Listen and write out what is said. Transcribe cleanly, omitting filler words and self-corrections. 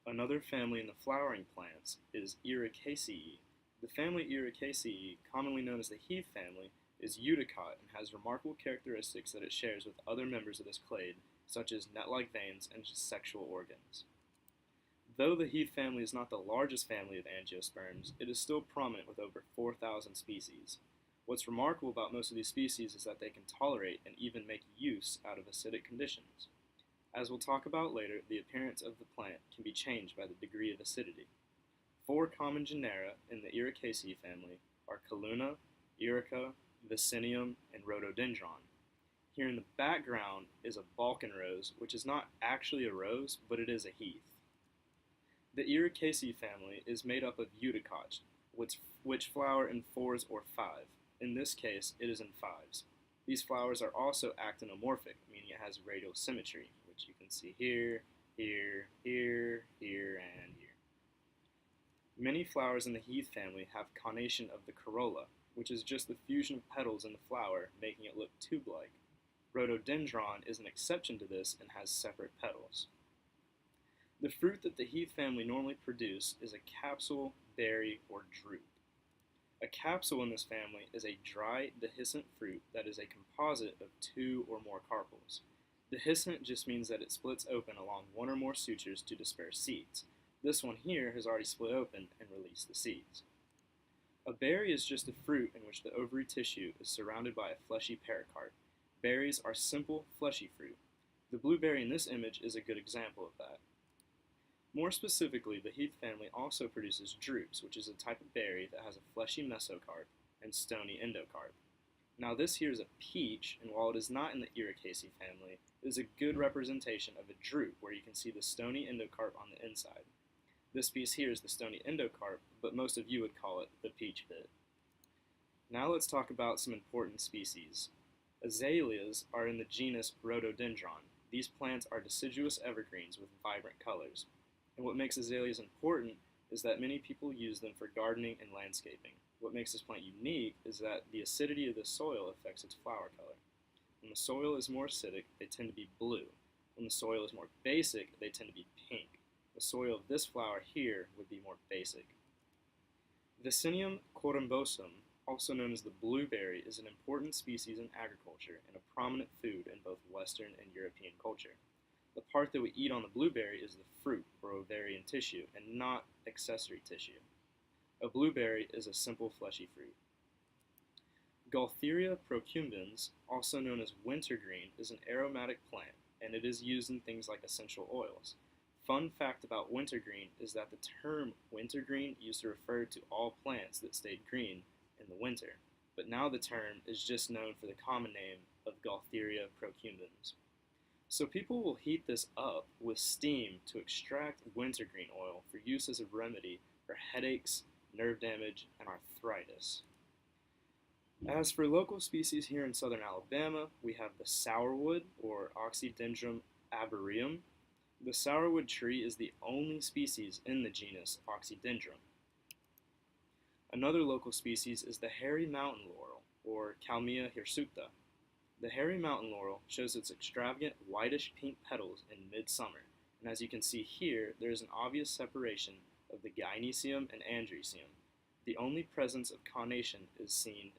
Another family in the flowering plants is Ericaceae. The family Ericaceae, commonly known as the heath family, is eudicot and has remarkable characteristics that it shares with other members of this clade, such as net-like veins and sexual organs. Though the heath family is not the largest family of angiosperms, it is still prominent with over 4,000 species. What's remarkable about most of these species is that they can tolerate and even make use out of acidic conditions. As we'll talk about later, the appearance of the plant can be changed by the degree of acidity. Four common genera in the Ericaceae family are Calluna, Erica, Vicinium, and Rhododendron. Here in the background is a Balkan rose, which is not actually a rose, but it is a heath. The Ericaceae family is made up of eudicots, which flower in fours or five. In this case, it is in fives. These flowers are also actinomorphic, meaning it has radial symmetry, which you can see here, here, here, here, and here. Many flowers in the heath family have connation of the corolla, which is just the fusion of petals in the flower, making it look tube-like. Rhododendron is an exception to this and has separate petals. The fruit that the heath family normally produce is a capsule, berry, or drupe. A capsule in this family is a dry, dehiscent fruit that is a composite of two or more carpels. Dehiscent just means that it splits open along one or more sutures to disperse seeds. This one here has already split open and released the seeds. A berry is just a fruit in which the ovary tissue is surrounded by a fleshy pericarp. Berries are simple, fleshy fruit. The blueberry in this image is a good example of that. More specifically, the heath family also produces drupes, which is a type of berry that has a fleshy mesocarp and stony endocarp. Now this here is a peach, and while it is not in the Ericaceae family, it is a good representation of a drupe where you can see the stony endocarp on the inside. This piece here is the stony endocarp, but most of you would call it the peach bit. Now let's talk about some important species. Azaleas are in the genus Rhododendron. These plants are deciduous evergreens with vibrant colors. And what makes azaleas important is that many people use them for gardening and landscaping. What makes this plant unique is that the acidity of the soil affects its flower color. When the soil is more acidic, they tend to be blue. When the soil is more basic, they tend to be pink. The soil of this flower here would be more basic. Vicinium corymbosum, also known as the blueberry, is an important species in agriculture and a prominent food in both Western and European culture. The part that we eat on the blueberry is the fruit, or ovarian tissue, and not accessory tissue. A blueberry is a simple fleshy fruit. Gaultheria procumbens, also known as wintergreen, is an aromatic plant, and it is used in things like essential oils. Fun fact about wintergreen is that the term wintergreen used to refer to all plants that stayed green in the winter, but now the term is just known for the common name of Gaultheria procumbens. So people will heat this up with steam to extract wintergreen oil for use as a remedy for headaches, nerve damage, and arthritis. As for local species here in southern Alabama, we have the sourwood, or Oxydendrum arboreum. The sourwood tree is the only species in the genus Oxydendrum. Another local species is the hairy mountain laurel, or Kalmia hirsuta. The hairy mountain laurel shows its extravagant whitish-pink petals in midsummer, and as you can see here, there is an obvious separation of the gynoecium and androecium. The only presence of connation is seen